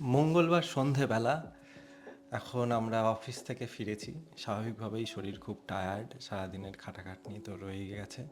মঙ্গলবার সন্ধেবেলা। এখন আমরা অফিস থেকে ফিরেছি। স্বাভাবিকভাবেই শরীর খুব টায়ার্ড, সারাদিনের খাটাখাটনি তো রয়েই গেছে।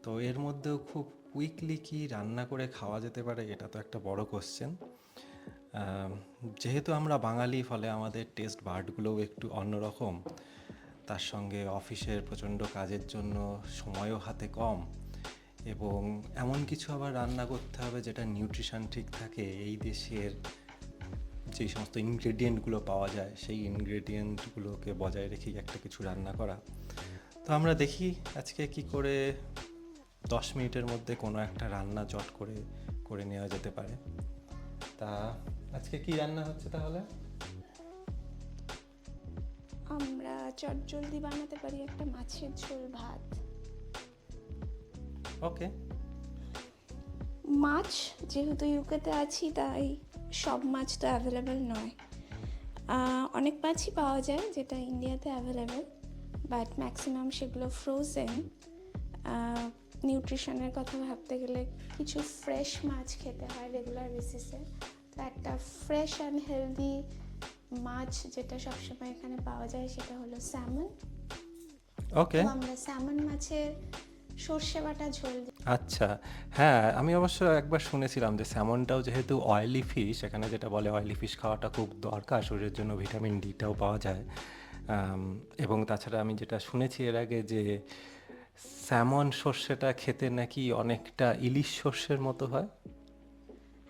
তো এর মধ্যেও খুব কুইকলি কি রান্না করে খাওয়া যেতে পারে, এটা তো একটা বড় কোশ্চেন। যেহেতু আমরা বাঙালি, ফলে আমাদের টেস্ট বার্ডগুলোও একটু অন্যরকম। তার সঙ্গে অফিসের প্রচণ্ড কাজের জন্য সময়ও হাতে কম, এবং এমন কিছু আবার রান্না করতে হবে যেটা নিউট্রিশন ঠিক থাকে। এই দেশের যেই সমস্ত ইনগ্রেডিয়েন্টগুলো পাওয়া যায় সেই ইনগ্রেডিয়েন্টগুলোকে বজায় রেখেই একটা কিছু রান্না করা। তো আমরা দেখি আজকে কি করে 10 মিনিটের মধ্যে কোনো একটা রান্না চট করে করে নেওয়া যেতে পারে। তা আজকে কি রান্না হচ্ছে তাহলে? আমরা চটজলদি বানাতে পারি একটা মাছের ঝোল ভাত। ওকে। মাছ যেহেতু ইউকেতে আছি, তাই সব মাছ তো অ্যাভেলেবেল নয়। অনেক মাছই পাওয়া যায় যেটা ইন্ডিয়াতে অ্যাভেলেবেল, বাট ম্যাক্সিমাম সেগুলো ফ্রোজেন। নিউট্রিশনের কথা ভাবতে গেলে কিছু ফ্রেশ মাছ খেতে হয় রেগুলার বেসিসে। তো একটা ফ্রেশ অ্যান্ড হেলদি মাছ যেটা সবসময় এখানে পাওয়া যায় সেটা হলো স্যামন। ওকে। তো আমরা স্যামন মাছের সর্ষে বাটা ঝোল দিই। আচ্ছা, হ্যাঁ, আমি অবশ্য একবার শুনেছিলাম যে স্যামনটাও যেহেতু অয়েলি ফিশ, এখানে যেটা বলে অয়েলি ফিশ খাওয়াটা খুব দরকার, শরীরের জন্য ভিটামিন ডিটাও পাওয়া যায়। এবং তাছাড়া আমি যেটা শুনেছি এর আগে যে স্যামন সর্ষেটা খেতে নাকি অনেকটা ইলিশ সর্ষের মতো হয়।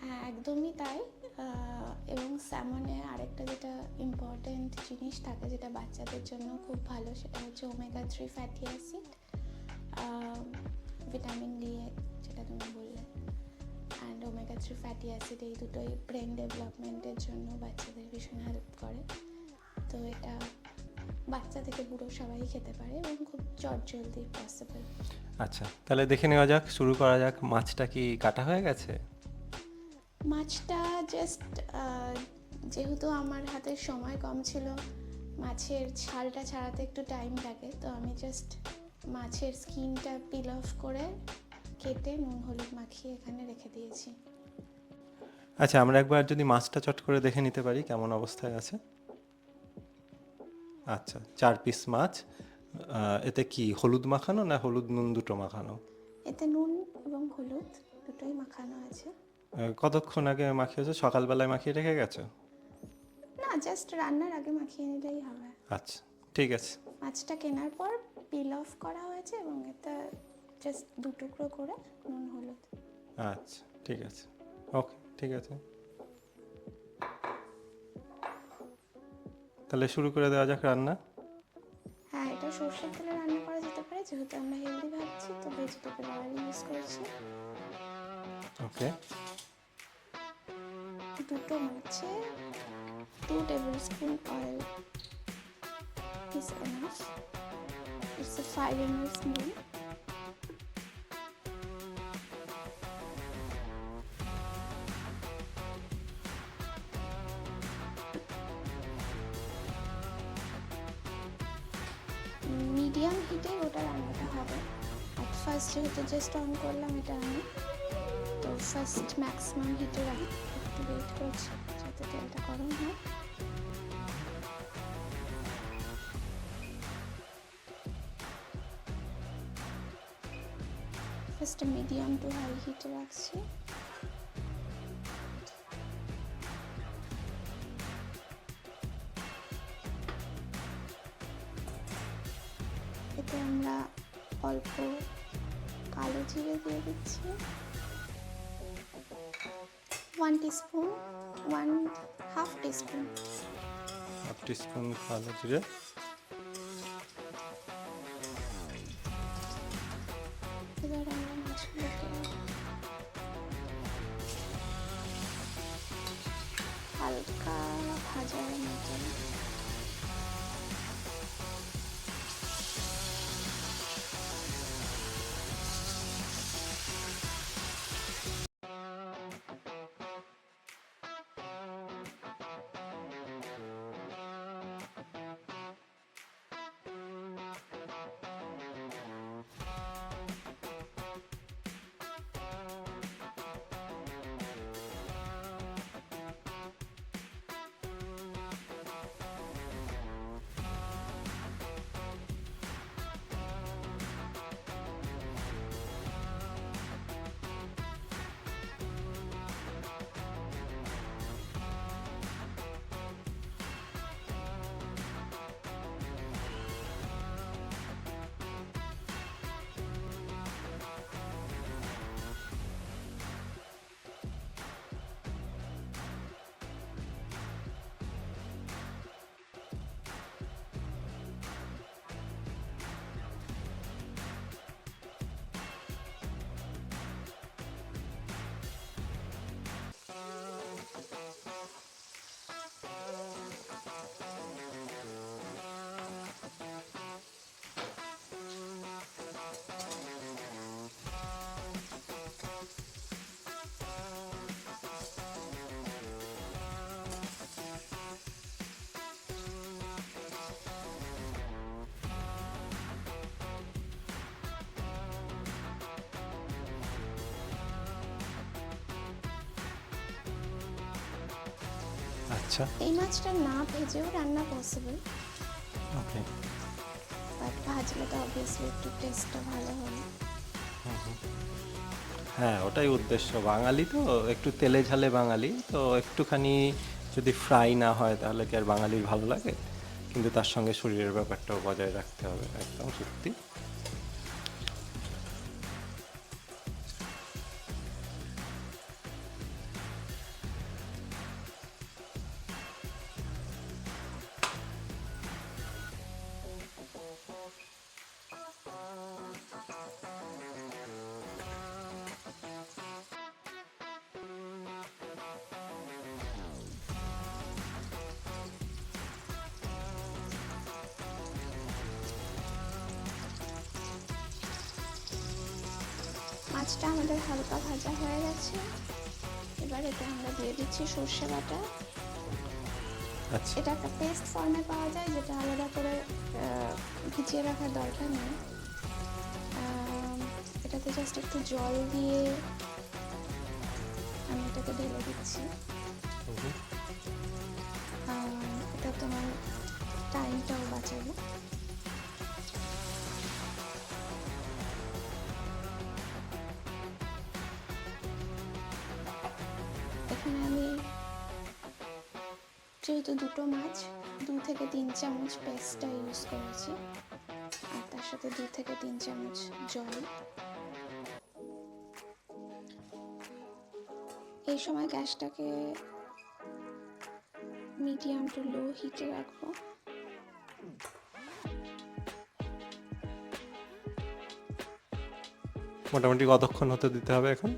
হ্যাঁ, একদমই তাই। এবং স্যামনে আরেকটা যেটা ইম্পর্টেন্ট জিনিস থাকে যেটা বাচ্চাদের জন্য খুব ভালো, সেটা হচ্ছে omega-3 fatty acid, vitamin D, যেটা তুমি বললে। অ্যান্ড ওমেগা-3 ফ্যাটি অ্যাসিড এই দুটোই ব্রেন ডেভেলপমেন্টের জন্য বাচ্চাদের ভীষণ হেল্প করে। তো এটা বাচ্চা থেকে বুড়ো সবাই খেতে পারে এবং খুব চটজলদি পসিবল। আচ্ছা, তাহলে দেখে নেওয়া যাক, শুরু করা যাক। মাছটা কি কাটা হয়ে গেছে? মাছটা জাস্ট, যেহেতু আমার হাতে সময় কম ছিল, মাছের ছালটা ছাড়াতে একটু টাইম লাগে, তো আমি জাস্ট মাছের স্কিনটা পিল অফ করে কেটে নুন হলুদ মাখিয়ে এখানে রেখে দিয়েছি। আচ্ছা, আমরা একবার যদি মাছটা চট করে দেখে নিতে পারি কেমন অবস্থায় আছে। আচ্ছা, 4 পিস মাছ। এতে কি হলুদ মাখানো না হলুদ নুন দুটো মাখানো? এতে নুন এবং হলুদ দুটোই মাখানো আছে। কতক্ষণ আগে মাখিয়েছো? সকালবেলায় মাখিয়ে রেখে গেছো? না, জাস্ট রান্নার আগে মাখিয়ে নিলেই হবে। আচ্ছা, ঠিক আছে। মাছটা কেনার পর পিল অফ করা হয়েছে এবং এটা জাস্ট 2 টুকরো করে নুন হলুদ। আচ্ছা, ঠিক আছে। ওকে, ঠিক আছে। তাহলে শুরু করে দেওয়া যাক রান্না। হ্যাঁ, এটা সর্ষের তেলে রান্না করা যেতে পারে, যেহেতু আমরা হেলদি ভাবছি তো ভেজিটেবল অয়েল ইউজ করছি। ওকে। দুটো মাছে 2 tablespoon oil is enough. It's a 5 ml spoon. Medium হিটে ওটা রান্নাটা হবে। অ্যাট ফার্স্ট যেহেতু জাস্ট অন করলাম এটা আমি, তো ফার্স্ট ম্যাক্সিমাম হিটে রাখি, একটু ওয়েট করছি যাতে তেলটা গরম হয়। ফার্স্ট মিডিয়াম টু হাই হিটে রাখছি। এতে আমরা অল্প কালো জিরে দিয়ে দিচ্ছি, 1 টিস্পুন, 1/2 টিস্পুন। 1 টিস্পুন কালো জিরে। এবার আমরা মাছগুলোকে হালকা ভাজার মতো আচ্ছা, এই মাছটা না ভেজেও রান্না পসিবল, ওকে। বাট ভাজলে তো অবভিয়াসলি একটু টেস্টটা ভালো হবে। হ্যাঁ, ওটাই উদ্দেশ্য। বাঙালি তো একটু তেলে ঝালে বাঙালি, তো একটুখানি যদি ফ্রাই না হয় তাহলে কি আর বাঙালির ভালো লাগে? কিন্তু তার সঙ্গে শরীরের ব্যাপারটাও বজায় রাখতে হবে, একদম সত্যি। মাছটা আমাদের হালকা ভাজা হয়ে গেছে, এবার এটা আমরা দিয়ে দিচ্ছি সর্ষে বাটা। আচ্ছা, এটা একটা পেস্ট ফর্মে পাওয়া যায়, যেটা আলাদা করে ভিজিয়ে রাখার দরকার নেই। এটাতে জাস্ট একটু জল দিয়ে আমি এটাকে ঢেলে দিচ্ছি। এটা তোমার টাইমটাও বাঁচাবে। এখানে আমি যেহেতু দুটো মাছ, 2 থেকে 3 চামচ পেস্টটা ইউজ করেছি, আর তার সাথে 2 থেকে 3 চামচ জল। এই সময় গ্যাসটাকে মিডিয়াম টু লো হিটে রাখবো। মোটামুটি কতক্ষণ হতে দিতে হবে এখন?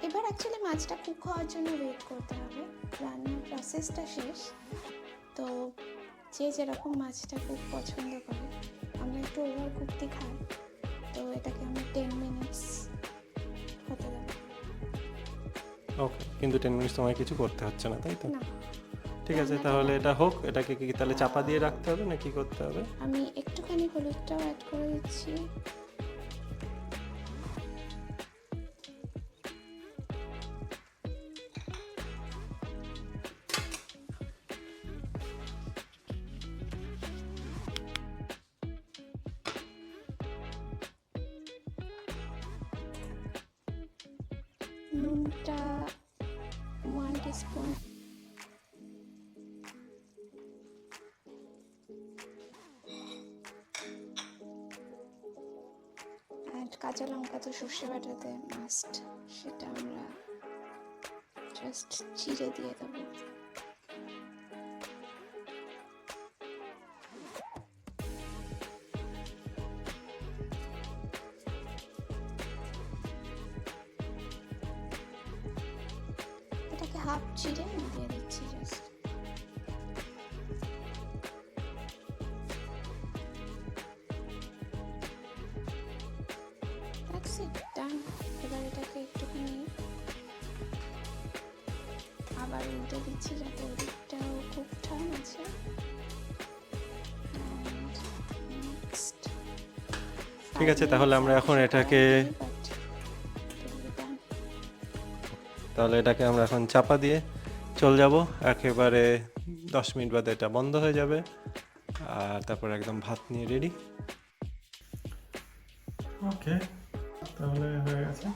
এবার অ্যাকচুয়ালি মাছটা কুক হওয়ার জন্য ওয়েট করতে হবে, রান্নার প্রসেসটা শেষ। তো যে যেরকম মাছটা কুক পছন্দ করে, আমরা একটু ওভার কুকটি খাই, তো এটাকে আমি 10 মিনিটস হতে দেবো। ওকে, কিন্তু 10 মিনিট সময় কিছু করতে হচ্ছে না, তাই তো? না, ঠিক আছে, তাহলে এটা হোক। এটাকে কি তাহলে চাপা দিয়ে রাখতে হবে না কি করতে হবে? আমি একটুখানি হলুদটাও অ্যাড করে দিচ্ছি। নুনটা 1 টিস্পুন। অ্যান্ড কাঁচা লঙ্কা তো সর্ষে বাটাতে মাস্ট, সেটা আমরা জাস্ট চিড়ে দিয়ে দেবো। এটাকে হাফ চিড়ে আমি দিয়ে দিচ্ছি জাস্ট। That's it, done. এবার এটাকে একটুখানি আবার উল্টে দিচ্ছি যাতে ওদিকটাও কুকড হয় আছে। ঠিক আছে, তাহলে আমরা এখন এটাকে চাপা দিয়ে চলে যাব। একেবারে 10 মিনিট বাদে এটা বন্ধ হয়ে যাবে, আর তারপর একদম ভাত নিয়ে রেডি। ওকে, তাহলে হয়ে গেছে।